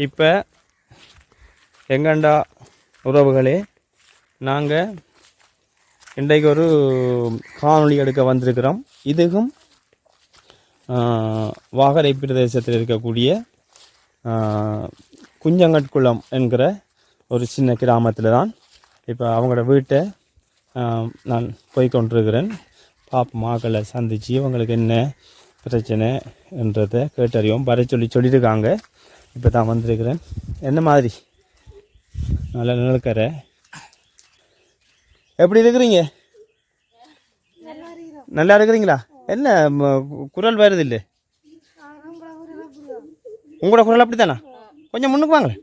இப்போ எங்கண்டா உறவுகளே, நாங்கள் இன்றைக்கு ஒரு காணொளி எடுக்க வந்திருக்கிறோம். இதுவும் வாகரை பிரதேசத்தில் இருக்கக்கூடிய குஞ்சங்கட்குளம் என்கிற ஒரு சின்ன கிராமத்தில் தான் இப்போ அவங்களோட வீட்டை நான் போய்கொண்டிருக்கிறேன். மக்களை சந்தித்து அவங்களுக்கு என்ன பிரச்சனைன்றதை கேட்டறியும் வர சொல்லியிருக்காங்க. இப்போ தான் வந்திருக்கிறேன். என்ன மாதிரி நல்லா நிலக்கற எப்படி இருக்கிறீங்க? நல்லா இருக்கிறீங்களா? என்ன குரல் வருது இல்லை? உங்களோட குரல் அப்படி தானா? கொஞ்சம் முன்னுக்கு வாங்க.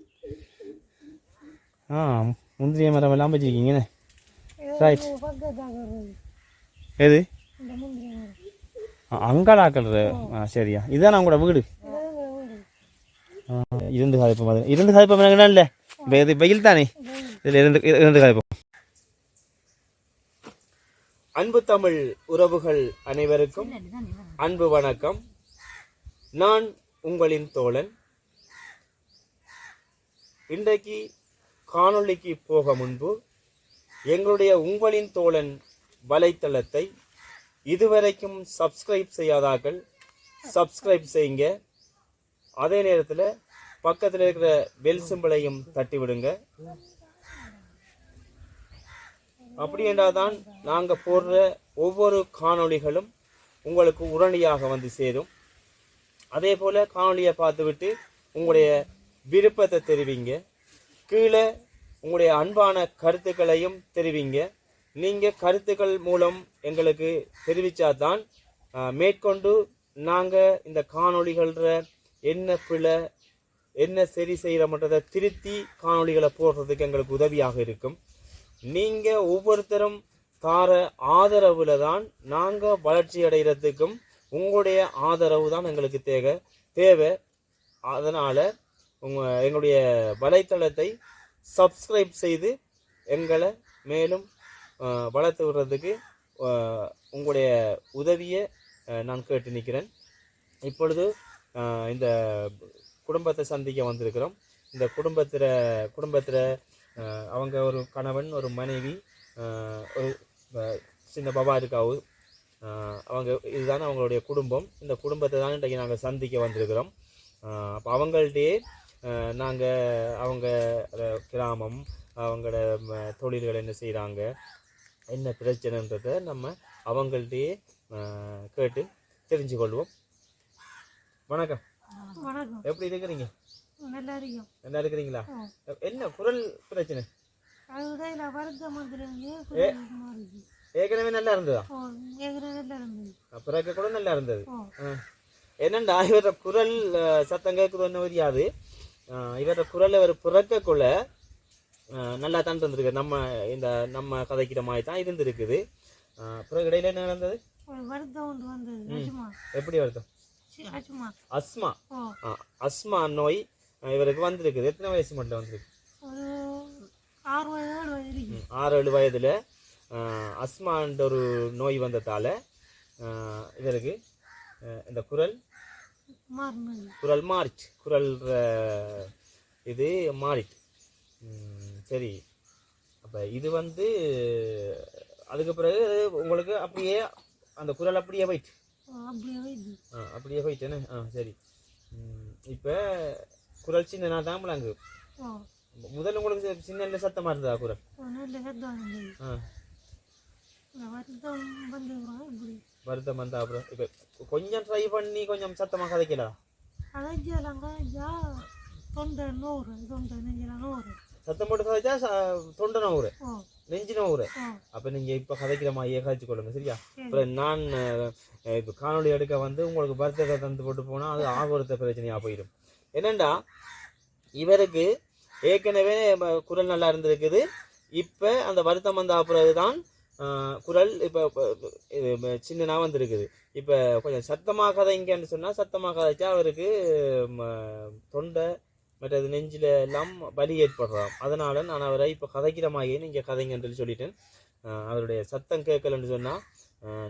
முந்திரிய மரம் எல்லாம் வச்சுருக்கீங்கண்ணே. ரைட். எது அங்காளாக்கள்? சரியா, இதுதான் உங்களோட வீடு? இருந்து காய்ப்போம். இருந்து காய்ப்போம் இல்லை, இது வெயில் தானே, இதில் இருந்து காய்ப்போம். அன்பு தமிழ் உறவுகள் அனைவருக்கும் அன்பு வணக்கம். நான் உங்களின் தோழன். இன்றைக்கு காணொளிக்கு போக முன்பு எங்களுடைய உங்களின் தோழன் வலைத்தளத்தை இதுவரைக்கும் சப்ஸ்கிரைப் செய்யாதார்கள் சப்ஸ்கிரைப் செய்யுங்க. அதே நேரத்தில் பக்கத்தில் இருக்கிற பெல் சிம்பளையும் தட்டி விடுங்க. அப்படி என்றால்தான் நாங்கள் போடுற ஒவ்வொரு காணொளிகளும் உங்களுக்கு உடனடியாக வந்து சேரும். அதே போல் காணொளியை பார்த்துவிட்டு உங்களுடைய விருப்பத்தை தெரிவிங்க. கீழே உங்களுடைய அன்பான கருத்துக்களையும் தெரிவிங்க. நீங்கள் கருத்துக்கள் மூலம் எங்களுக்கு தெரிவித்தாதான் மேற்கொண்டு நாங்கள் இந்த காணொளிகள என்ன பிழை என்ன சரி செய்கிறோம்ன்றதை திருத்தி காணொளிகளை போடுறதுக்கு எங்களுக்கு உதவியாக இருக்கும். நீங்கள் ஒவ்வொருத்தரும் தார ஆதரவில் தான் நாங்கள் வளர்ச்சி அடைகிறதுக்கும் உங்களுடைய ஆதரவு தான் எங்களுக்கு தேவை. அதனால் எங்களுடைய வலைத்தளத்தை சப்ஸ்கிரைப் செய்து எங்களை மேலும் வளர்த்து விடுறதுக்கு உங்களுடைய உதவியை நான் கேட்டு நிற்கிறேன். இப்பொழுது இந்த குடும்பத்தை சந்திக்க வந்திருக்கிறோம். இந்த குடும்பத்தில் அவங்க ஒரு கணவன் ஒரு மனைவி ஒரு சின்ன பாபா இருக்காவு. அவங்க இதுதான் அவங்களுடைய குடும்பம். இந்த குடும்பத்தை தான் இன்றைக்கு நாங்கள் சந்திக்க வந்திருக்கிறோம். அப்போ அவங்கள்ட்டே நாங்கள் அவங்க கிராமம் அவங்களோட தொழில்கள் என்ன செய்கிறாங்க என்ன பிரச்சனைன்றதை நம்ம அவங்கள்ட்டே கேட்டு தெரிஞ்சு கொள்வோம். வணக்கம். எப்படி இருக்கிறீங்க? நல்லா இருக்கிறீங்களா? என்ன குரல் பிரச்சனை? ஏற்கனவே நல்லா இருந்ததா? பிறக்க கூட நல்லா இருந்தது. என்னண்டா இவர குரல் சத்தம் கேட்குதுன்னு தெரியாது. இவர குரல் இவர் பிறக்கக்குள்ள நல்லா தான் இருந்திருக்கு. நம்ம கதைக்கிற மாதிரி தான் இருந்திருக்குது. பிறகு இடையில என்ன நடந்தது? எப்படி வருத்தம்? அஸ்மா நோய் இவருக்கு வந்திருக்குது. எத்தனை வயசு மட்டும் வந்திருக்கு? 6-7 வயதுல அஸ்மான்ற ஒரு நோய் வந்ததால இவருக்கு இந்த குரல் மாறிச்சு. குரல் இது மாறிட்டு. சரி, அப்ப இது அதுக்கு பிறகு உங்களுக்கு அப்படியே அந்த குரல் அப்படியே போயிட்டு போயிட்டேன்னு. சரி, இப்போ குரல் சின்ன தான் விளங்கு. முதல்ல உங்களுக்கு சின்ன சத்தமா இருந்ததா குரல்? வருத்தம் வந்தா அப்புறம் இப்போ கொஞ்சம் ட்ரை பண்ணி கொஞ்சம் சத்தமாக கதைக்கலாம். சத்தம் போட்டு கதைச்சா தொண்டை நோவுற நெஞ்சு நோவுற. அப்போ நீங்கள் இப்போ கதைக்கிற மாதிரியே கதைச்சு கொள்ளுங்க, சரியா? அப்புறம் நான் இப்போ காணொலி எடுக்க உங்களுக்கு பர்த்டே தந்து போட்டு போனால் அது ஆகொருத்த பிரச்சனையாக போயிடும். என்னண்டா இவருக்கு ஏற்கனவே குரல் நல்லா இருந்திருக்குது. இப்போ அந்த வருத்தம் வந்த பிறகு தான் குரல் இப்போ சின்னனா வந்திருக்குது. இப்போ கொஞ்சம் சத்தமாக கதைங்கன்னு சொன்னால் சத்தமாக கதைச்சா அவருக்கு தொண்டை மற்றது நெஞ்சில் எல்லாம் வலி ஏற்படுறான். அதனால் நான் அவரை இப்போ கதைக்கிற மாதிரியே நீங்கள் கதைங்கன்னு சொல்லிட்டேன். அவருடைய சத்தம் கேட்கலன்னு சொன்னால்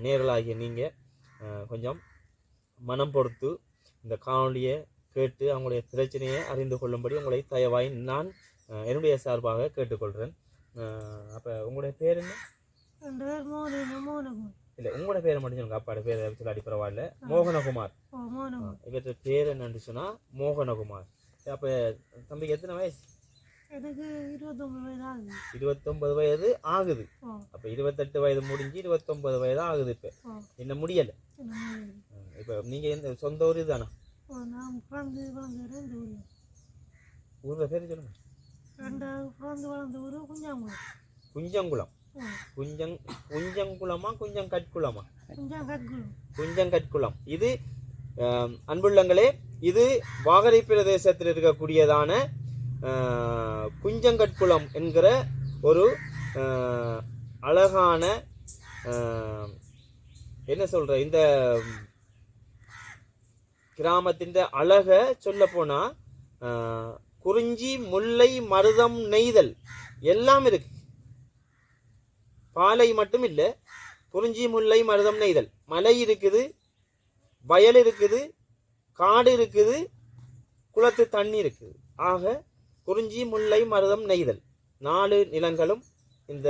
நேரலாகிய நீங்கள் கொஞ்சம் மனம் பொறுத்து இந்த காணொலியை கேட்டு அவங்களுடைய பிரச்சனையை அறிந்து கொள்ளும்படி உங்களை தயவாய் நான் என்னுடைய சார்பாக கேட்டுக்கொள்கிறேன். அப்போ உங்களுடைய பேர் என்ன? இல்லை, உங்களோட பேரை மட்டும் சொல்லுங்க. அப்பாட பேரை சொல்லாடி பரவாயில்ல. மோகனகுமார். இவற்ற பேர் என்னன்னு சொன்னால் மோகனகுமார். அப்போ தம்பிக்கு எத்தனை வயசு? எனக்கு 29 வயது ஆகுது. 29 வயது ஆகுது. அப்போ 28 வயது முடிஞ்சு 29 வயது ஆகுது. இப்போ என்ன முடியலை. இப்போ நீங்கள் எந்த சொந்த ஊர் தானே? நான் பிறந்து வளர்ந்த இந்த ஊர். ஊரில் பேர் சொல்லுங்க. ரெண்டாவது பிறந்து வளர்ந்த ஊர் குஞ்சங்குளம். குஞ்சங்குளம். குஞ்சங்குளமா குஞ்சங்கட்குளமா? குஞ்சங்கட்குளம். இது அன்புள்ளங்களே, இது வாகரை பிரதேசத்தில் இருக்கக்கூடியதான குஞ்சங்கட்குளம் என்கிற ஒரு அழகான என்ன சொல்ற இந்த கிராமத்தின் அழக சொல்ல போனா குறிஞ்சி, முல்லை, மருதம், நெய்தல் எல்லாம் இருக்கு. பாலை மட்டும் இல்லை, குறிஞ்சி, முல்லை, மருதம், நெய்தல். மலை இருக்குது, வயல் இருக்குது, காடு இருக்குது, குளத்து தண்ணி இருக்குது. ஆக குறிஞ்சி, முல்லை, மருதம், நெய்தல் 4 நிலங்களும் இந்த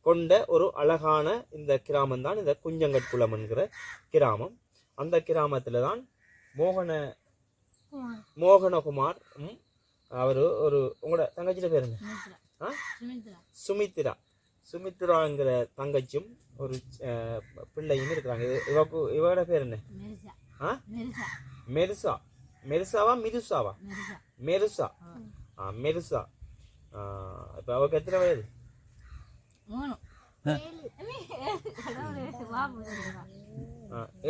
கொண்ட ஒரு அழகான இந்த கிராமம் தான் இந்த குஞ்சங்கட்குளம் என்கிற கிராமம். அந்த கிராமத்தில் தான் மோகனகுமார் அவர் ஒரு உங்களோட தங்கச்சியோட பேருங்க சுமித்ரா. சுமித்ராங்கிற தங்கச்சும் ஒரு பிள்ளையும் இருக்கிறாங்க. இவரோட பேர் என்ன? மெருசா. மெருசாவா மிருசாவா? மெருசா. மெருசா. இப்போ அவருக்கு எத்தனை வயது?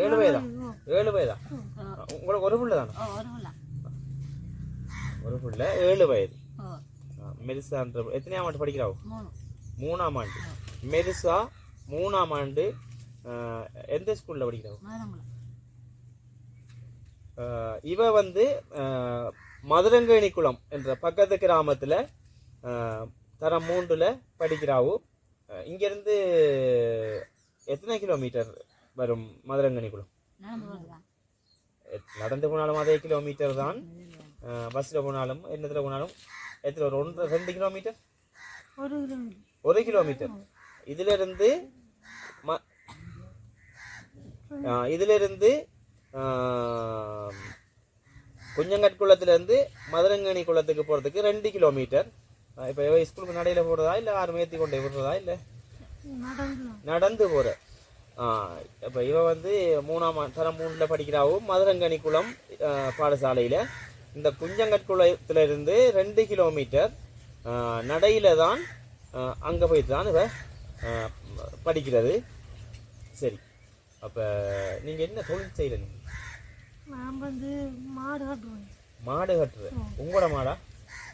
7 வயதா? 7 வயதா? உங்களுக்கு ஒரு பிள்ளை தானே? ஒரு பிள்ளை 7 வயது. மெருசான்ற எத்தனையாம் ஆண்டு படிக்கிறாவோ? 3ஆம் ஆண்டு. மெருசா 3ஆம் ஆண்டு. எந்த ஸ்கூல்ல படிக்கிறாவோ? இவ வந்து மதுரங்கேணிக்குளம் என்ற பக்கத்து கிராமத்துல தரம் 3ல படிக்கிறாவோ. இங்கிருந்து எத்தனை கிலோமீட்டர் வரும் மதுரங்கேணிக்குளம்? நடந்து போனாலும் அதே கிலோமீட்டர் தான். பஸ்ல போனாலும் என்னத்துல போனாலும் எத்தனை? ஒரு 2 கிலோமீட்டர். 1 கிலோமீட்டர். இதிலிருந்து குஞ்சங்கட்குளத்திலிருந்து மதுரங்கேணி குளத்துக்கு போறதுக்கு 2 கிலோமீட்டர். இப்போ ஸ்கூலுக்கு நடையில போறதா இல்லை யாரும் ஏற்றி கொண்டே விடுறதா இல்லை நடந்து போற? இப்போ இவ வந்து 3ஆம் 3ல படிக்கிறாவும் மதுரங்கேணி குளம் பாடசாலையில். இந்த குஞ்சங்கட்குளத்திலிருந்து 2 கிலோமீட்டர் நடையில தான் அங்கே போயிட்டு தான் இவ படிக்கிறது. சரி, அப்போ நீங்கள் என்ன தொழில் செய்கிறீங்க? நான் வந்து மாடு கட்டுவேன். மாடு கட்டுற? உங்களோட மாடா?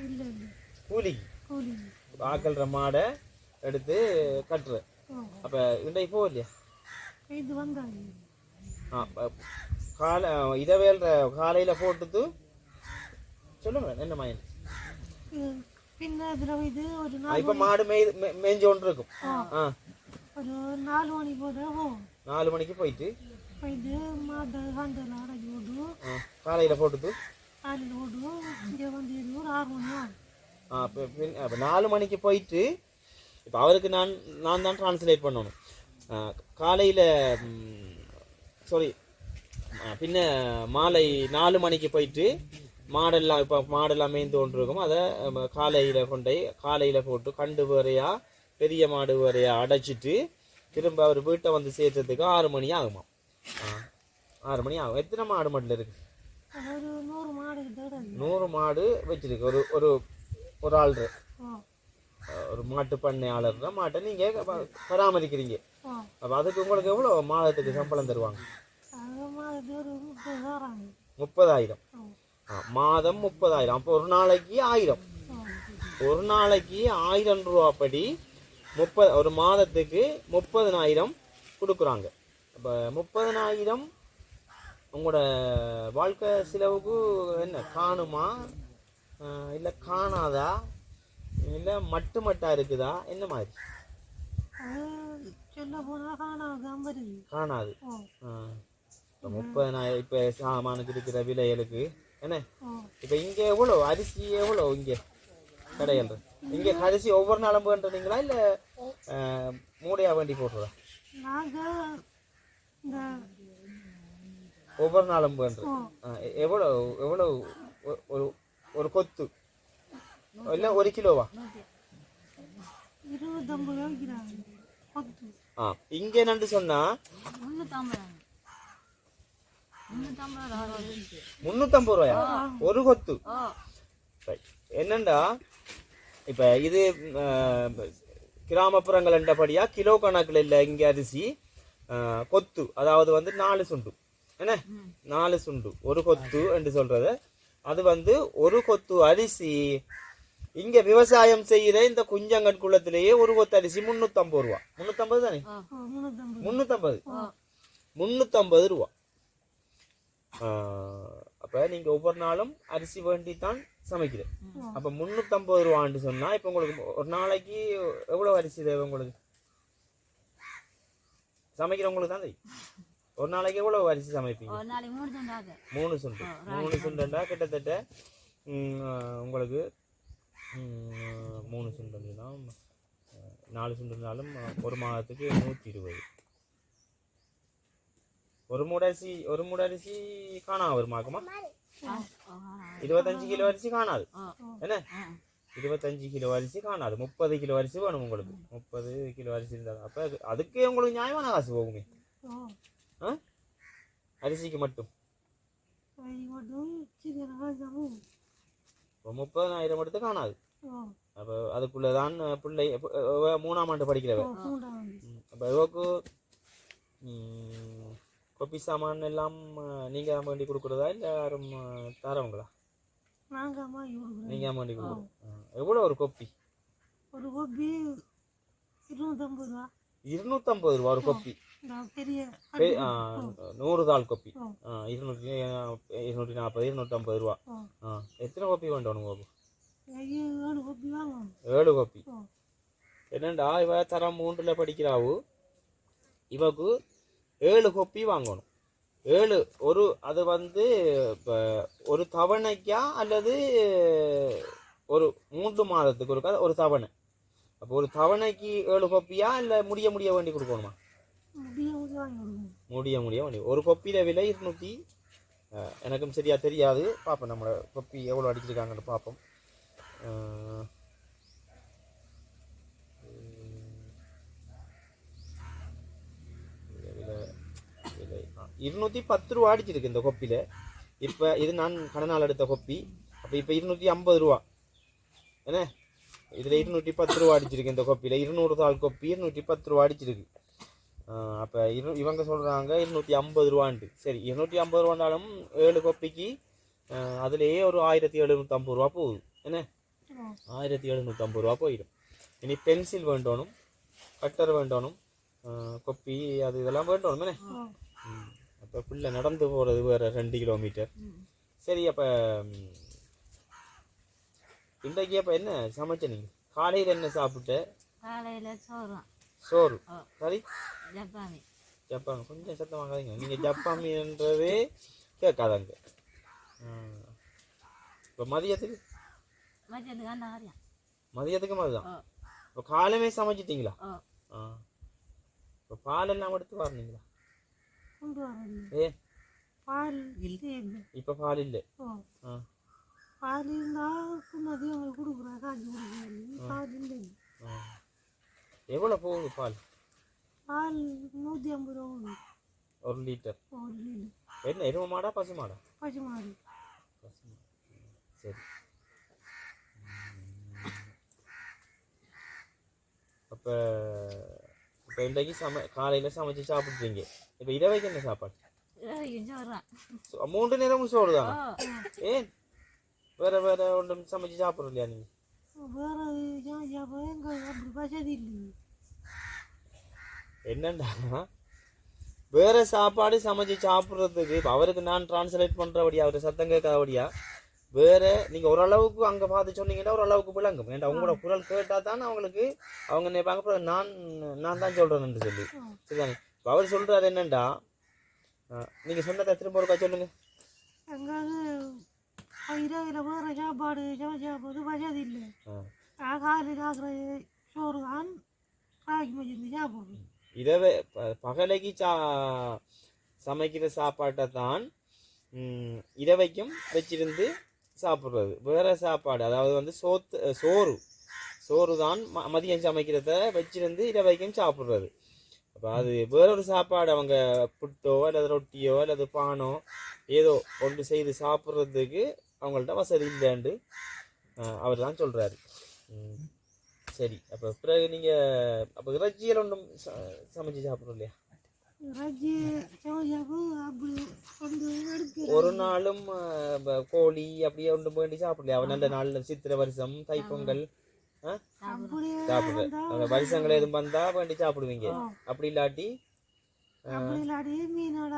இல்லை, கூலிக்கு ஆக்கல்ற மாடை எடுத்து கட்டுற. அப்போ இன்றைக்கு போகலையா? இது வந்தாங்க இதவேல்ற காலையில் போட்டுட்டு சொல்லுங்க என்ன மயன். இப்போ மாடு மேய்ஞ்சு கொண்டு இருக்கும். ஒரு 4 மணி போதும். 4 மணிக்கு போயிட்டு மாட்டை கண்டல அடக்கி போட்டு காலையில் போட்டுட்டு காலையில் போட்டு இங்கே வந்து 6 மணி ஆகும். அப்போ 4 மணிக்கு போயிட்டு இப்போ அவருக்கு நான் தான் டிரான்ஸ்லேட் பண்ணணும். காலையில் சாரி பின்ன மாலை 4 மணிக்கு போயிட்டு மாடெல்லாம் இப்போ மாடெல்லாம் மேய்ந்து கொண்டு இருக்கும். அதை காலையில் கொண்டே காலையில் போட்டு கண்டு வேறையா பெரிய மாடு வேறையா அடைச்சிட்டு திரும்ப அவர் வீட்டை வந்து சேர்த்ததுக்கு 6 மணி ஆகுமா? 6 மணி ஆகும். எத்தனை மாடு மட்டும் இருக்கு? 100 மாடு வச்சிருக்கு. ஒரு ஒரு ஆள் ஒரு மாட்டு பண்ணையாளர் மாட்டை நீங்கள் பராமரிக்கிறீங்க. அப்போ அதுக்கு உங்களுக்கு எவ்வளோ மாதத்துக்கு சம்பளம் தருவாங்க? 30,000. மாதம் 30,000. அப்போ ஒரு நாளைக்கு 1000. ஒரு நாளைக்கு 1000 ரூபா படி ஒரு மாதத்துக்கு 30,000 கொடுக்குறாங்க. இப்போ 30,000 உங்களோட வாழ்க்கை செலவுக்கு என்ன காணுமா இல்லை காணாதா இல்லை மட்டா இருக்குதா என்ன மாதிரி? காணாது. இப்போ 30,000 இப்போ சாமானுக்கு இருக்கிற விலைகளுக்கு என்ன இப்போ இங்கே எவ்வளோ அரிசி எவ்வளோ இங்கே கடைகள் இங்கே அரிசி ஒவ்வொரு நாளும் வேண்டுறீங்களா இல்லை மூடையாக வேண்டி போடுறதா? நாங்கள் இந்த ஒவ்வொரு நாளும் வேண்டுறோம். எவ்வளோ எவ்வளோ ஒரு ஒரு கொத்து இல்லை ஒரு கிலோவா? 250 வைக்கிறாங்க கொத்து. இங்கே என்னன்னு சொன்னா 350 ரூபாயா ஒரு கொத்து? என்னண்டா இப்ப இது கிராமப்புறங்கள் என்றபடியா கிலோ கணக்குல இல்ல இங்க அரிசி கொத்து, அதாவது வந்து 4 சுண்டு என்ன 4 சுண்டு ஒரு கொத்து என்று சொல்றது. அது வந்து ஒரு கொத்து அரிசி இங்க விவசாயம் செய்யற இந்த குஞ்சங்கன் குளத்திலேயே ஒரு கொத்து அரிசி 350 ரூபா. 350 தானே? 350 ரூபா. அப்ப நீங்க ஒவ்வொரு நாளும் அரிசி வேண்டித்தான் சமைக்கிறேன். அப்ப 350 ரூபான்னு சொன்னா இப்ப உங்களுக்கு ஒரு நாளைக்கு எவ்வளவு அரிசி தேவை உங்களுக்கு? சமைக்கிறவங்களுக்கு தான் தெரியும். ஒரு நாளைக்கு எவ்வளவு அரிசி சமைப்பீங்க? 3 சுண்டு. 3 சுண்டுண்டா கிட்டத்தட்ட உங்களுக்கு 3 சுண்டுனா 4 சுண்டுனாலும் ஒரு மாதத்துக்கு 120. ஒரு மூட அரிசி காணா வருமாக்குமா? 25 கிலோ அரிசி காணாது என்ன? 25 கிலோ அரிசி காணாது. 30 கிலோ அரிசி வேணும் உங்களுக்கு. 30 கிலோ அரிசி இருந்தாலும் அப்ப அதுக்கே உங்களுக்கு நியாயமான காசு போகுமே அரிசிக்கு மட்டும். 30,000 எடுத்து காணாது. அப்ப அதுக்குள்ளதான் பிள்ளை 3ஆம் ஆண்டு படிக்கிறவ. அப்ப இவக்கு கொப்பி சாமான் எல்லாம் நீங்க வேண்டி கொடுக்குறதா இல்ல யாரும் தரவங்களா? நீங்க வேண்டி கொடுக்குறோம். எவ்வளவு ஒரு கொப்பி? ஒரு கொப்பி 250 ரூபா. 250 ரூபா ஒரு கொப்பி. 100 தாள் கொப்பி 240 250 ரூபா. எத்தனை கொப்பி வேண்டணும்? 7 கொப்பி. என்னண்டா இவ தரம் 3ல படிக்கிறாவு. இவக்கு 7 கொப்பி வாங்கணும். 7 அது வந்து ஒரு தவணைக்கா அல்லது ஒரு 3 மாதத்துக்கு ஒரு தவணை. அப்போ ஒரு தவணைக்கு 7 கொப்பியா இல்ல முடிய வேண்டி கொடுக்கணுமா? முடிய வேண்டி. ஒரு கொப்பியில விலை 200. எனக்கும் சரியா தெரியாது. பார்ப்போம் நம்ம கொப்பி எவ்வளோ அடிச்சிருக்காங்கன்னு பார்ப்போம். 210 ரூபா அடிச்சிருக்கு இந்த கொப்பியில. இப்ப இது நான் கடனால் எடுத்த கொப்பி. அப்ப இப்ப 250 ரூபா என்ன? இதுல 210 ரூபா அடிச்சிருக்கு இந்த கொப்பியில. 200 தாள் கொப்பி 210 ரூபா அடிச்சிருக்கு. அப்ப இவங்க சொல்றாங்க 250 ரூபான்ட்டு. சரி 250 ரூபாண்டாலும் 7 கொப்பிக்கு அதுலயே ஒரு 1750 ரூபா போகுது என்ன? 1750 ரூபா போயிடும். இனி பென்சில் வேண்டணும், கட்டர் வேண்டணும், கொப்பி அது இதெல்லாம் வேண்டணும் என்ன? அப்போ பிள்ளை நடந்து போகிறது வேறு 2 கிலோமீட்டர். சரி அப்போ இன்றைக்கு அப்போ என்ன சமைச்ச நீங்கள்? காலையில் என்ன சாப்பிட்டு? காலையில் சோறு. சரி ஜப்பாமி. ஜப்பாமி கொஞ்சம் சத்தம் வாங்காதீங்க. நீங்கள் ஜப்பாமின்றதே கேட்காதாங்க. இப்போ மதியத்துக்கு அதுதான். இப்போ காலமே சமைச்சிட்டிங்களா? இப்போ பால் எல்லாம் எடுத்து வரணுங்களா? இப்ப பால் இல்ல. பால் இருந்தா மதியம் கொடுக்குறேன், காய்ச்சி கொடுக்குறேன். பால் இல்லை. எவ்வளவு போகுது பால்? பால் 150 ரூபா ஒரு லிட்டர். என்ன எருமை மாடா பசு மாடா? பசு மாடு. சரி. அப்ப இப்ப இன்றைக்கு காலையில சமைச்சு சாப்பிடுறீங்க. இப்ப இரவைக்கு என்ன சாப்பாடு? 3 நேரமும் சோறு தான். ஏன் வேற ஒன்றும் சமைச்சு சாப்பிடுற இல்லையா நீங்க? என்னண்டா வேற சாப்பாடு சமைச்சு சாப்பிடுறதுக்கு அவருக்கு நான் டிரான்ஸ்லேட் பண்றபடியா, அவரு சத்தம் கேட்காதபடியா வேற நீங்க ஓரளவுக்கு அங்க பார்த்து சொன்னீங்கன்னா ஓரளவுக்கு விளங்கும். ஏன்டா உங்களோட குரல் கேட்டா தான் அவங்களுக்கு அவங்க நினைப்பாங்க நான் தான் சொல்றேன்னு சொல்லி. சரிதானே? அவர் சொல்றாரு என்னண்டா, நீங்க சொன்னதை திரும்ப ஒருக்கா சொல்லுங்க. இரவில் வேறு சாப்பாடு சமைச்சாப்பாடு வசதி இல்லை. ஆ. காலையில் ஆகிற சோறு தான் காய்க்கு வச்சிருந்து சாப்பிடுவோம். இரவு பகலைக்கு சமைக்கிற சாப்பாட்டை தான் இரவைக்கும் வச்சிருந்து சாப்பிட்றது. வேற சாப்பாடு அதாவது வந்து சோறு தான் மதியம் சமைக்கிறத வச்சிருந்து இரவைக்கும் சாப்பிட்றது. அப்போ அது வேறொரு சாப்பாடு அவங்க புட்டோ அல்லது ரொட்டியோ அல்லது பானோ ஏதோ ஒன்று செய்து சாப்பிட்றதுக்கு அவங்கள்ட்ட வசதி இல்லைன்னு அவர் தான் சொல்கிறாரு. சரி, அப்போ பிறகு நீங்கள் அப்போ இறைச்சியில் ஒன்றும் சமைச்சு சாப்பிட்றோம் இல்லையா? ஒரு நாளும் கோழி அப்படியே ஒன்று வேண்டி சாப்பிடலையா? அவன் நல்ல நாள் சித்திரை வருஷம் தைப்பொங்கல் சாப்பிடுற வருஷங்கள் எதுவும் வந்தா வேண்டி சாப்பிடுவீங்க. அப்படி இல்லாட்டி மீனோட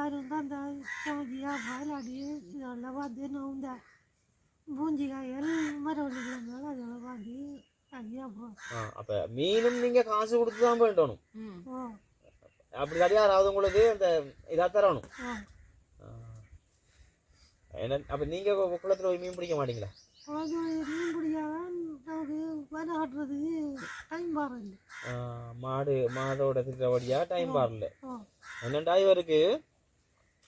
பூஞ்சிக்காயல் மரவள்ளி கிழங்கு அதெல்லாம் வாங்கி அப்ப மீனும் நீங்க காசு கொடுத்துதான் வேண்டணும். அப்படி இல்லாட்டி யாராவது உங்களுக்கு அந்த இதா தரணும். என்ன அப்ப நீங்க குளத்துல போய் மீன் பிடிக்க மாட்டீங்களா? மீன் பிடிக்காதான் மாடோட திட்டபடியா டைம் பாரல. என்னண்டா இவருக்கு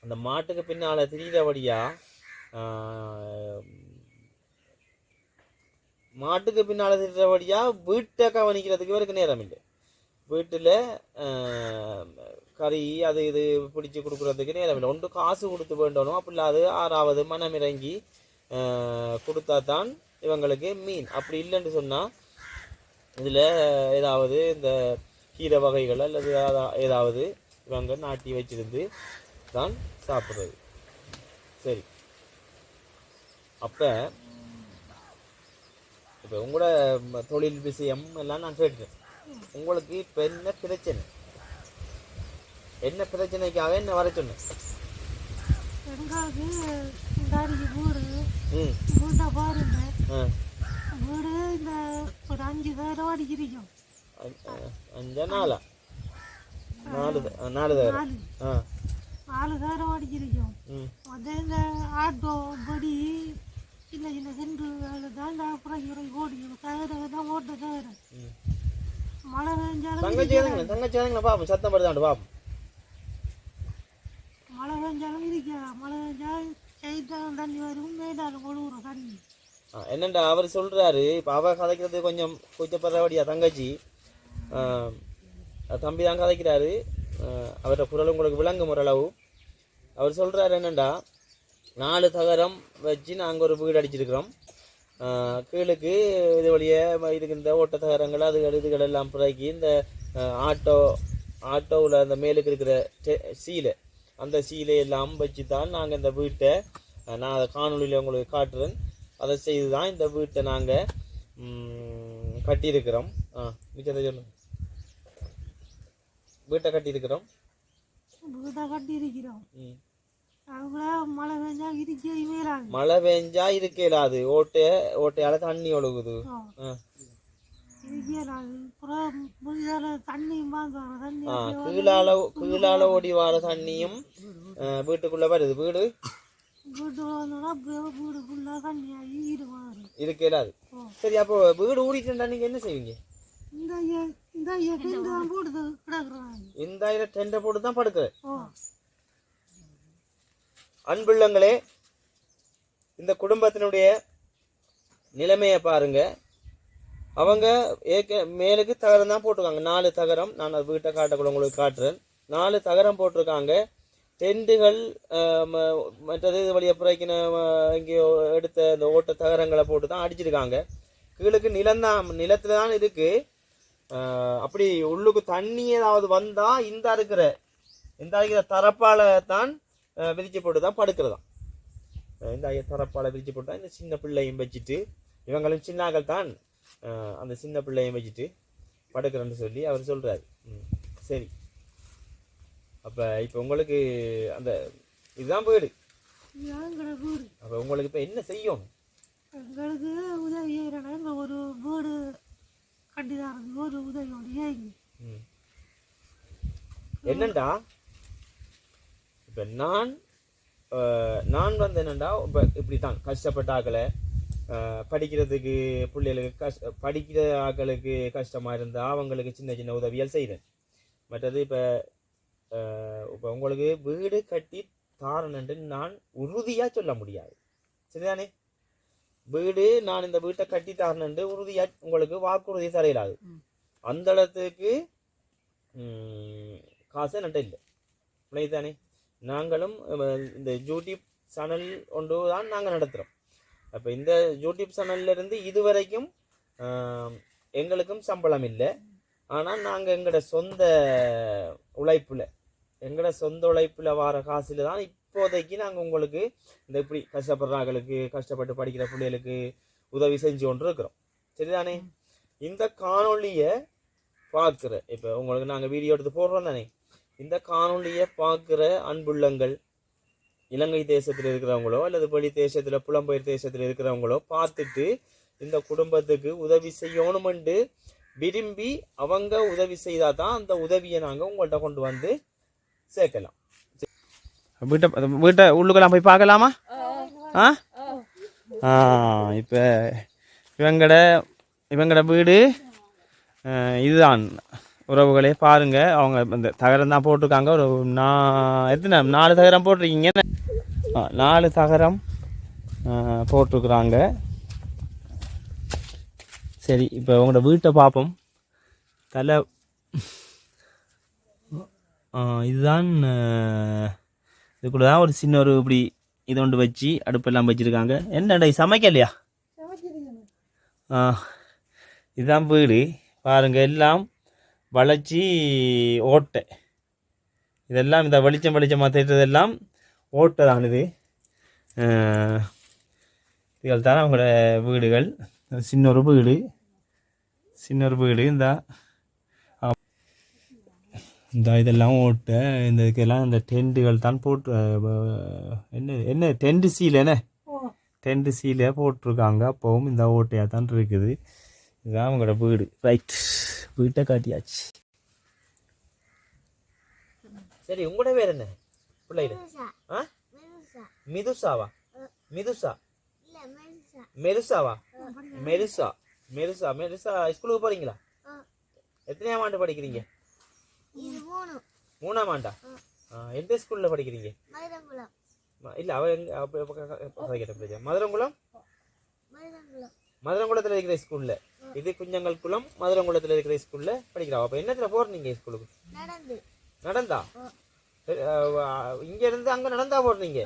அந்த மாட்டுக்கு பின்னால திரியிறபடியா மாட்டுக்கு பின்னால திரியிறபடியா வீட்டை கவனிக்கிறதுக்கு இவருக்கு நேரம் இல்லை. வீட்டில் கறி அது இது பிடிச்சி கொடுக்குறதுக்கு நேரம் இல்லை. ஒன்று காசு கொடுத்து வேண்டணும். அப்படி இல்லாது ஆறாவது மனமிறங்கி கொடுத்தா தான் இவங்களுக்கு மீன். அப்படி இல்லைன்னு சொன்னால் இதில் ஏதாவது இந்த கீரை வகைகள் அல்லது ஏதாவது இவங்க நாட்டி வச்சிருந்து தான் சாப்பிட்றது. சரி, அப்போ இப்போ உங்களோட தொழில் விஷயம் எல்லாம் நான் கேட்டுட்டேன். உங்களுக்கு இப்போ என்ன பிரச்சனை? என்ன பிரச்சனைக்காக என்ன வர சொன்னேன்? வீடு இந்த ஒரு 5 தடவை அடிக்கிறோம். 5 நாளா? 4 தடவை. 4 தடவை அடிக்கிறோம். அதே இந்த ஆட்டோ படி சின்ன சின்ன சென்று தான் அப்புறம் ஓடி தான் ஓட்ட தவிர மழை பெஞ்சாலும் பாப்போம். சத்தம் படுதாண்டு பாப்போம். மழை பெஞ்சாலும் இருக்கா? மழை பெஞ்சா செய்தாலும் தண்ணி வரும், மேலாலும் கொழுவுறோம் தண்ணி. என்னண்டா அவர் சொல்றாரு. இப்போ அவ கதைக்கிறது கொஞ்சம் கூச்சப்படுறபடியா தங்கச்சி தம்பி தான் கதைக்கிறாரு. அவரோட குரல் உங்களுக்கு விளங்கும் ஓரளவு. அவர் சொல்றாரு என்னண்டா 4 தகரம் வச்சு நாங்கள் ஒரு வீடு அடிச்சிருக்கிறோம். கீழுக்கு இது வழியே இதுக்கு இந்த ஓட்ட தகரங்கள் இதுகள் எல்லாம் பிறக்கி இந்த ஆட்டோவில் அந்த மேலுக்கு இருக்கிற சீலை அந்த சீலையெல்லாம் வச்சு தான் நாங்கள் இந்த வீட்டை நான் அதை காணொலியில் உங்களுக்கு காட்டுறேன். அதை செய்து தான் இந்த வீட்டை நாங்கள் கட்டியிருக்கிறோம். மிச்சத்தை சொல்லுங்க. வீட்டை கட்டியிருக்கிறோம். மழை பெஞ்சா இருக்க இயலாது. ஓட்டையால தண்ணி ஒழுகுது. கீழால ஓடி வர தண்ணியும் வீட்டுக்குள்ள வருது. வீடு இருக்க இயலாது. சரி, அப்போ வீடு ஊடிட்டு நீங்க என்ன செய்வீங்க? இந்த டெண்டை போட்டு தான் படுக்கிற. அன்புள்ளங்களே, இந்த குடும்பத்தினுடைய நிலைமையை பாருங்க. அவங்க மேலுக்கு தகரம் தான் போட்டிருக்காங்க. 4 தகரம். நான் அது வீட்டை காட்டக்குள்ள உங்களுக்கு காட்டுறேன். 4 தகரம் போட்டிருக்காங்க. டெண்டுகள் மற்றது இது வழியை புறைக்கின எங்கேயோ எடுத்த இந்த ஓட்ட தகரங்களை போட்டு தான் அடிச்சிருக்காங்க. கீழுக்கு நிலத்துல தான் இருக்கு. அப்படி உள்ளுக்கு தண்ணி ஏதாவது வந்தா இந்த இருக்கிற தரப்பால தான் விரிச்சு போட்டு தான் படுக்கிறதா. இந்த தரப்பால விரிச்சு போட்டு தான் இந்த சின்ன பிள்ளையும் வச்சுட்டு இவங்களும் சின்னாக்கள் தான் அந்த சின்ன பிள்ளையும் வச்சுட்டு படுக்கிறேன்னு சொல்லி அவர் சொல்றாரு. சரி, அப்ப இப்ப உங்களுக்கு அந்த இதுதான் வீடு. அப்ப உங்களுக்கு இப்ப என்ன செய்யும்? எங்களுக்கு உதவி செய்யறேன்னா ஒரு வீடு கட்டிதான் ஒரு உதவி. என்னண்டா இப்ப நான் நான் வந்து என்னென்னா இப்போ இப்படி தான் கஷ்டப்பட்ட ஆக்களை படிக்கிறதுக்கு பிள்ளைகளுக்கு படிக்கிற ஆக்களுக்கு கஷ்டமாக இருந்தால் அவங்களுக்கு சின்ன சின்ன உதவிகள் செய்கிறேன். மற்றது இப்போ இப்போ உங்களுக்கு வீடு கட்டி தாரணுன்ட்டு நான் உறுதியாக சொல்ல முடியாது, சரிதானே? வீடு நான் இந்த வீட்டை கட்டி தாரணுன்ட்டு உறுதியாக உங்களுக்கு வாக்குறுதி தரையிலாது. அந்த இடத்துக்கு காசு நட்ட இல்லை, தானே? நாங்களும் இந்த யூடியூப் சேனல் ஒன்று தான் நாங்கள் நடத்துகிறோம். அப்போ இந்த யூடியூப் சேனல்லேருந்து இதுவரைக்கும் எங்களுக்கும் சம்பளம் இல்லை. ஆனால் நாங்கள் எங்களோட சொந்த உழைப்பில் வர காசில் தான் இப்போதைக்கு நாங்கள் உங்களுக்கு இந்த இப்படி கஷ்டப்படுறாங்களுக்கு, கஷ்டப்பட்டு படிக்கிற பிள்ளைகளுக்கு உதவி செஞ்சு கொண்டு இருக்கிறோம், சரிதானே? இந்த காணொலியை பார்க்குற இப்போ உங்களுக்கு நாங்கள் வீடியோ எடுத்து போடுறோம் தானே, இந்த காணொலியை பார்க்குற அன்புள்ளங்கள் இலங்கை தேசத்தில் இருக்கிறவங்களோ அல்லது வெளி தேசத்தில் புலம்பெயர் தேசத்தில் இருக்கிறவங்களோ பார்த்துட்டு இந்த குடும்பத்துக்கு உதவி செய்யணுமென்று விரும்பி அவங்க உதவி செய்தால் தான் அந்த உதவியை நாங்கள் உங்கள்கிட்ட கொண்டு வந்து சேர்க்கலாம். வீட்டை உள்ளுக்கெல்லாம் போய் பார்க்கலாமா? இப்போ இவங்கட வீடு இதுதான் உறவுகளே. பாருங்க, அவங்க இந்த தகரம் தான் போட்டிருக்காங்க. ஒரு எத்தனை 4 தகரம் போட்டிருக்கீங்க, 4 தகரம் போட்டிருக்குறாங்க. சரி, இப்போ உங்களோட வீட்டை பார்ப்போம். இதுதான், இதுக்குள்ள தான் ஒரு சின்ன ஒரு இப்படி இது ஒன்று வச்சு அடுப்பெல்லாம் வச்சுருக்காங்க. என்னடா சமைக்கலையா? இதுதான் வீடு பாருங்க, எல்லாம் வளைச்சி ஓட்டை. இதெல்லாம் இந்த வெளிச்சமாக தெரிகிறதெல்லாம் ஓட்டை தான். இதுகள் தான் அவங்களோட வீடுகள். சின்ன ஒரு வீடு இந்த இதெல்லாம் ஓட்டை. இந்த இதுக்கெல்லாம் இந்த டென்ட்டுகள் தான் போட்டு என்ன டென்ட் சீலை போட்டிருக்காங்க. அப்போவும் இந்த ஓட்டையாக தான் இருக்குது. இதுதான் அவங்களோட வீடு. ரைட், வீட்டை காட்டியாச்சு. சரி, உங்களோட பேர் என்ன பிள்ளைகள்? மிதுசாவா? மெருசாவா? மெருசா ஸ்கூலுக்கு போறீங்களா? எத்தனையாம் ஆண்டு படிக்கிறீங்க? 3ஆம் ஆண்டா? எந்த ஸ்கூல்ல படிக்கிறீங்க? இல்ல, அவ மதுரங்குளத்துல இருக்கிற ஸ்கூல்ல. இது குஞ்சங்கல் குளம் மதுரங்குளத்துல இருக்கிற ஸ்கூல்ல படிக்கிறா. அப்ப என்னத்துல போறீங்க ஸ்கூலுக்கு? நடந்தா? இங்க இருந்து அங்க நடந்தா போறீங்க?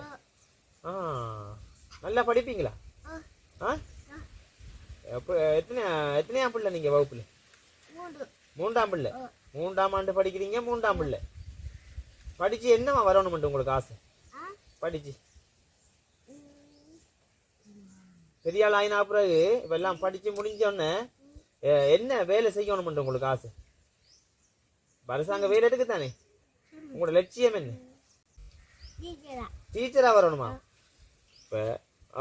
நல்லா படிப்பீங்களா? எத்தனையாம் பிள்ளை நீங்க வகுப்புல? 3ஆம் பிள்ளை. 3ஆம் ஆண்டு படிக்கிறீங்க. 3ஆம் பிள்ளை படிச்சு என்னமா வரணும்ட்டு உங்களுக்கு ஆசை? படிச்சு பெரிய ஆள் ஆயினா பிறகு இப்ப எல்லாம் படிச்சு முடிஞ்சோடனே என்ன வேலை செய்யணும்ட்டு உங்களுக்கு ஆசை? அரசாங்க வேலை எடுக்குதானே? உங்களோட லட்சியம் என்ன? டீச்சரா வரணுமா? இப்ப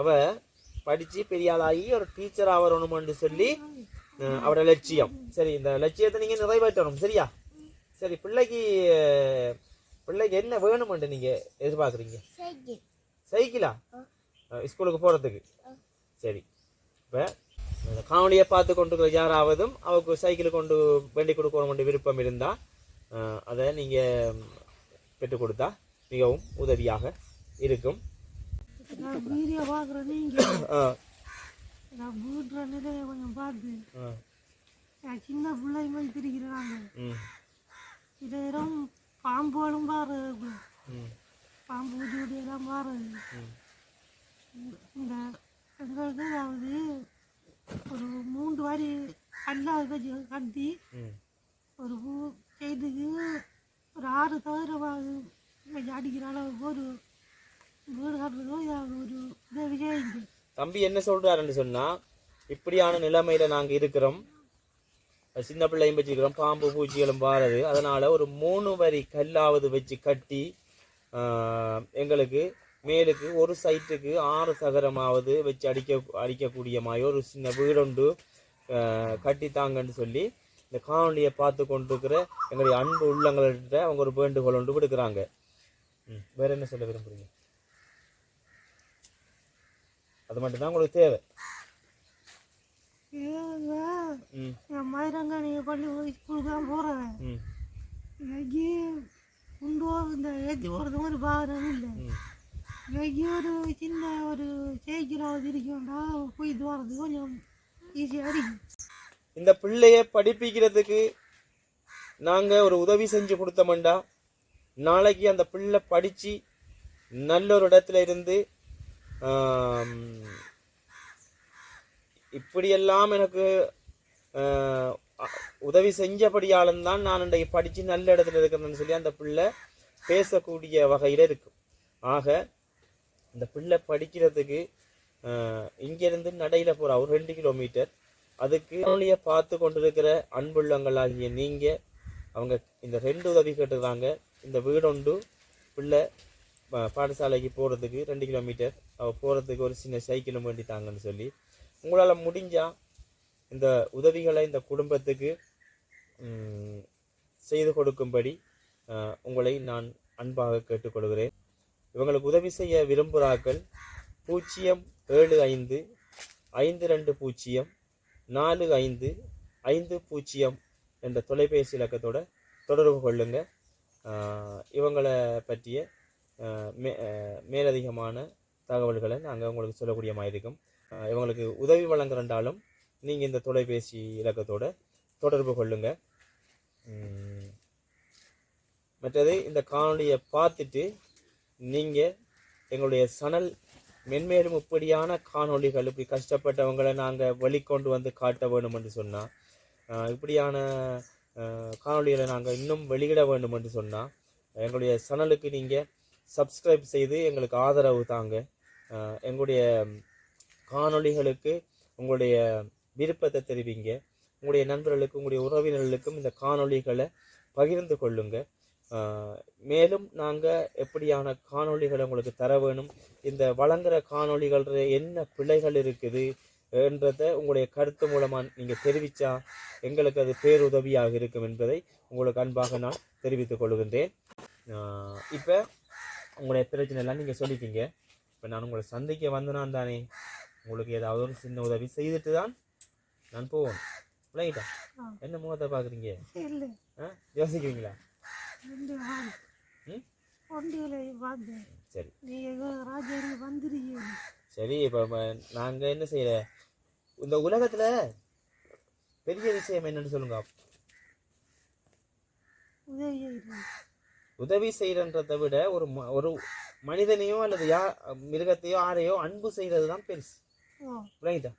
அவ படிச்சு பெரிய ஆளாகி ஒரு டீச்சரா வரணும்னு சொல்லி அவரோட லட்சியம். சரி, இந்த லட்சியத்தை நீங்க நிறைவேற்றணும், சரியா? சரி, பிள்ளைக்கு என்ன வேணும்னு நீங்க எதிர்பார்க்குறீங்க? சைக்கிளா ஸ்கூலுக்கு போறதுக்கு? சரி, இப்போ காணொலியை பார்த்து கொண்டு யாராவதும் அவருக்கு சைக்கிள் கொண்டு வேண்டி கொடுக்கணும் விருப்பம் இருந்தால் அதை நீங்கள் பெற்றுக் கொடுத்தா மிகவும் உதவியாக இருக்கும். வீடியோ பார்க்குறேன், கொஞ்சம் பார்த்து சின்ன பிள்ளை மாதிரி திரிக்கிறாங்க. இதெல்லாம் பாம்புகளும் பாரு, பாம்பு ஊட்டி எல்லாம் பாரு. இந்த எங்களுக்கு அதாவது ஒரு 3 வாரி கல்லாக வச்சு கட்டி ஒரு செய்துக்கு ஒரு 6 தவிர அடிக்கிற அளவுக்கு ஒரு வீடு கட்டுறதோ ஒரு உதவி செய்யுங்க. தம்பி என்ன சொல்றாருன்னு சொன்னா, இப்படியான நிலைமையில நாங்க இருக்கிறோம், சின்ன பிள்ளையும் வச்சுக்கிறோம், பாம்பு பூச்சிகளும் வாரது. அதனால ஒரு 3 வரி கல்லாவது வச்சு கட்டி எங்களுக்கு மேலுக்கு ஒரு சைட்டுக்கு 6 சகரமாவது வச்சு அடிக்கக்கூடிய மாதிரி ஒரு சின்ன வீடொண்டு கட்டித்தாங்கன்னு சொல்லி இந்த காணொலியை பார்த்து கொண்டிருக்கிற எங்களுடைய அன்பு உள்ளங்கள்கிட்ட அவங்க ஒரு வேண்டுகோள் ஒன்று விடுக்கிறாங்க. வேற என்ன சொல்ல விரும்புறீங்க? அது மட்டும்தான் உங்களுக்கு தேவை. என் மயிரங்க நீங்கள் பள்ளி ஸ்கூலுக்கு தான் போகிறேன். இன்னைக்கு கொண்டு இந்த ஏற்றி போகிறது மாதிரி பாரம் இல்லை. இன்னைக்கு ஒரு சின்ன ஒரு சைக்கிளாவது இருக்கும்டா போயிட்டு வர்றது கொஞ்சம் ஈஸியாக இருக்கும். இந்த பிள்ளைய படிப்பிக்கிறதுக்கு நாங்கள் ஒரு உதவி செஞ்சு கொடுத்தோம்டா நாளைக்கு அந்த பிள்ளை படித்து நல்ல ஒரு இடத்துல இருந்து இப்படியெல்லாம் எனக்கு உதவி செஞ்சபடியாலும் தான் நான் இன்றைக்கு படித்து நல்ல இடத்துல இருக்கிறேன்னு சொல்லி அந்த பிள்ளை பேசக்கூடிய வகையில் இருக்கும். ஆக இந்த பிள்ளை படிக்கிறதுக்கு இங்கேருந்து நடையில் போகிற ஒரு 2 கிலோமீட்டர் அதுக்கு அவளைய பார்த்து கொண்டிருக்கிற அன்புள்ளங்களாகிய நீங்கள் அவங்க இந்த 2 உதவி கேட்டுக்கிறாங்க. இந்த வீடொண்டு பிள்ளை பாடசாலைக்கு போகிறதுக்கு 2 கிலோமீட்டர் போகிறதுக்கு ஒரு சின்ன சைக்கிளும் வேண்டித்தாங்கன்னு சொல்லி உங்களால் முடிஞ்சால் இந்த உதவிகளை இந்த குடும்பத்துக்கு செய்து கொடுக்கும்படி உங்களை நான் அன்பாக கேட்டுக்கொள்கிறேன். இவங்களுக்கு உதவி செய்ய விரும்புகிறார்கள் 075 520 4550 என்ற தொலைபேசி இலக்கத்தோடு தொடர்பு கொள்ளுங்க. இவங்களை பற்றிய மேலதிகமான தகவல்களை நாங்கள் உங்களுக்கு சொல்லக்கூடிய மாதிரி இருக்கும். இவங்களுக்கு உதவி வழங்குறாலும் நீங்கள் இந்த தொலைபேசி இலக்கத்தோடு தொடர்பு கொள்ளுங்க. மற்றது இந்த காணொலியை பார்த்துட்டு நீங்கள் எங்களுடைய சனல் மென்மேலும் இப்படியான காணொலிகள் இப்படி கஷ்டப்பட்டவங்களை நாங்கள் வெளிக்கொண்டு வந்து காட்ட வேணும் என்று சொன்னால் இப்படியான காணொலிகளை நாங்கள் இன்னும் வெளியிட வேண்டும் என்று சொன்னால் எங்களுடைய சேனலுக்கு நீங்கள் சப்ஸ்கிரைப் செய்து எங்களுக்கு ஆதரவு தாங்க. எங்களுடைய காணொலிகளுக்கு உங்களுடைய விருப்பத்தை தெரிவிங்க. உங்களுடைய நண்பர்களுக்கும் உங்களுடைய உறவினர்களுக்கும் இந்த காணொலிகளை பகிர்ந்து கொள்ளுங்க. மேலும் நாங்கள் எப்படியான காணொலிகளை உங்களுக்கு தர வேணும், இந்த வழங்குகிற காணொலிகள் என்ன பிழைகள் இருக்குது என்றதை உங்களுடைய கருத்து மூலமாக நீங்கள் தெரிவித்தா எங்களுக்கு அது பேருதவியாக இருக்கும் என்பதை உங்களுக்கு அன்பாக நான் தெரிவித்துக் கொள்கின்றேன். இப்போ உங்களுடைய பிரச்சனை எல்லாம் நீங்கள் சொல்லிட்டீங்க. இப்போ நான் உங்களை சந்திக்க வந்தனான் தானே, உங்களுக்கு ஏதாவது ஒரு சின்ன உதவி செய்துட்டு தான் நான் போவேன். விளங்கிட்டா? என்ன முகத்தை பார்க்குறீங்க? யோசிக்கிறீங்களா? சரி சரி. இப்போ நாங்கள் என்ன செய்யற இந்த உலகத்துல பெரிய விஷயம் என்னன்னு சொல்லுங்க. உதவி செய்யறன்றதை விட ஒரு மனிதனையோ அல்லது மிருகத்தையோ யாரையோ அன்பு செய்யறது தான் பெருசு. விளங்கிட்டா?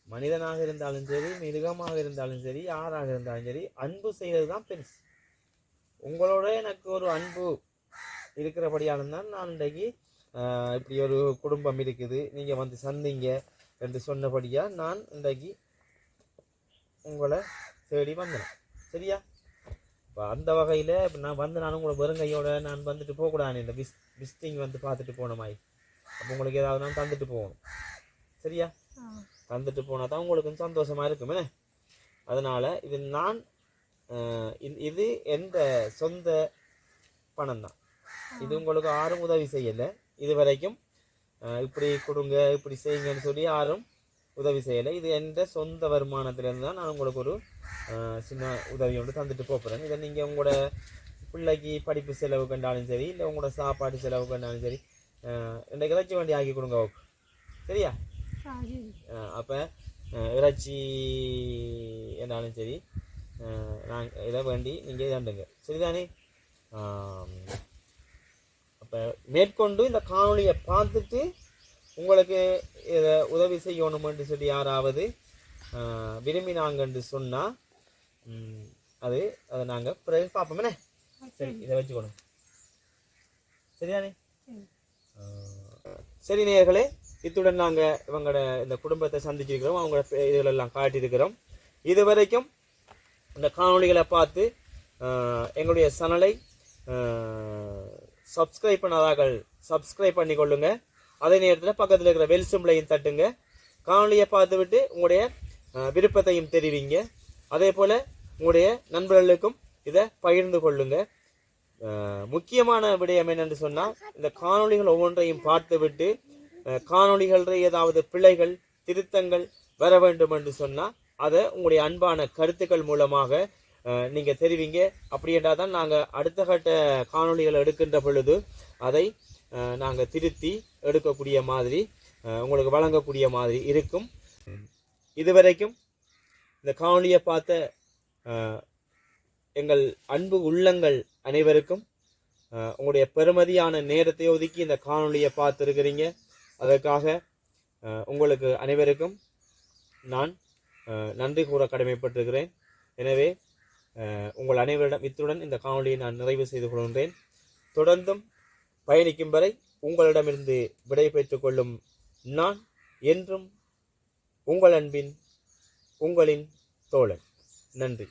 மனிதனாக இருந்தாலும் சரி, மிருகமாக இருந்தாலும் சரி, யாராக இருந்தாலும் சரி, அன்பு செய்யறது தான் பெருசு. உங்களோட எனக்கு ஒரு அன்பு இருக்கிறபடியாலும் தான் நான் இன்றைக்கு இப்படி ஒரு குடும்பம் இருக்குது, நீங்கள் வந்து சந்திங்க என்று சொன்னபடியா நான் இன்றைக்கு உங்களை தேடி வந்தேன். சரியா? இப்போ அந்த வகையில் இப்போ நான் வந்து நான் உங்களை வெறுங்கையோட நான் வந்துட்டு போகக்கூடாது. இந்த விசிட்டிங் வந்து பார்த்துட்டு போன மாதிரி அப்போ உங்களுக்கு ஏதாவது நான் தந்துட்டு போகணும். சரியா? தந்துட்டு போனால் தான் உங்களுக்கு சந்தோஷமாக இருக்குமே. அதனால் இது நான் இது எந்த சொந்த பணம் தான். இது உங்களுக்கு யாரும் உதவி செய்யலை இது வரைக்கும். இப்படி கொடுங்க இப்படி செய்யுங்கன்னு சொல்லி யாரும் உதவி செய்யலை. இது எந்த சொந்த வருமானத்துலேருந்து தான் நான் உங்களுக்கு ஒரு சின்ன உதவி ஒன்று தந்துட்டு போகிறேன். இதை நீங்கள் உங்களோட பிள்ளைக்கு படிப்பு செலவு கண்டாலும் சரி, இல்லை உங்களோட சாப்பாட்டு செலவு கண்டாலும் சரி, இன்றைக்கு இறைச்சி வண்டி ஆக்கி கொடுங்க. ஓகே? சரியா? அப்போ இறைச்சி என்றாலும் சரி, நான் இதை வேண்டி நீங்கள் தண்டுங்க. சரிதானே? அப்போ மேற்கொண்டு இந்த காணொலியை பார்த்துட்டு உங்களுக்கு இதை உதவி செய்யணுமென்று சொல்லி யாராவது விரும்பினாங்கன்னு சொன்னால் அதை நாங்கள் பிறகு பார்ப்போமே. சரி, இதை வச்சுக்கணும். சரிதானே? சரி நேயர்களே, இத்துடன் நாங்கள் இவங்களோட இந்த குடும்பத்தை சந்திச்சிருக்கிறோம். அவங்களோட இதுகளெல்லாம் காட்டியிருக்கிறோம். இது வரைக்கும் இந்த காணொலிகளை பார்த்து எங்களுடைய சேனலை சப்ஸ்கிரைப் பண்ணாதார்கள் சப்ஸ்கிரைப் பண்ணி கொள்ளுங்க. அதே நேரத்தில் பக்கத்தில் இருக்கிற பெல் சிம்பலையும் தட்டுங்க. காணொலியை பார்த்து விட்டு உங்களுடைய விருப்பத்தையும் தெரிவிங்க. அதே போல் உங்களுடைய நண்பர்களுக்கும் இதை பகிர்ந்து கொள்ளுங்க. முக்கியமான விடயம் என்னென்று சொன்னால், இந்த காணொலிகள் ஒவ்வொன்றையும் பார்த்து விட்டு காணொளிகளில் ஏதாவது பிழைகள் திருத்தங்கள் வர வேண்டும் என்று சொன்னால் அதை உங்களுடைய அன்பான கருத்துக்கள் மூலமாக நீங்கள் தெரிவிங்க. அப்படி என்றால் தான் நாங்கள் அடுத்த கட்ட காணொளிகளை எடுக்கின்ற பொழுது அதை நாங்கள் திருத்தி எடுக்கக்கூடிய மாதிரி உங்களுக்கு வழங்கக்கூடிய மாதிரி இருக்கும். இதுவரைக்கும் இந்த காணொளியை பார்த்த எங்கள் அன்பு உள்ளங்கள் அனைவருக்கும் உங்களுடைய பெருமதியான நேரத்தை ஒதுக்கி இந்த காணொளியை பார்த்துருக்கிறீங்க. அதற்காக உங்களுக்கு அனைவருக்கும் நான் நன்றி கூற கடமைப்பட்டிருக்கிறேன். எனவே உங்கள் அனைவரிடம் இத்துடன் இந்த காணொளியை நான் நிறைவு செய்து கொள்கின்றேன். தொடர்ந்தும் பயணிக்கும் வரை உங்களிடமிருந்து விடை பெற்றுக் கொள்ளும் நான் என்றும் உங்கள் அன்பின் உங்களின் தோழன். நன்றி.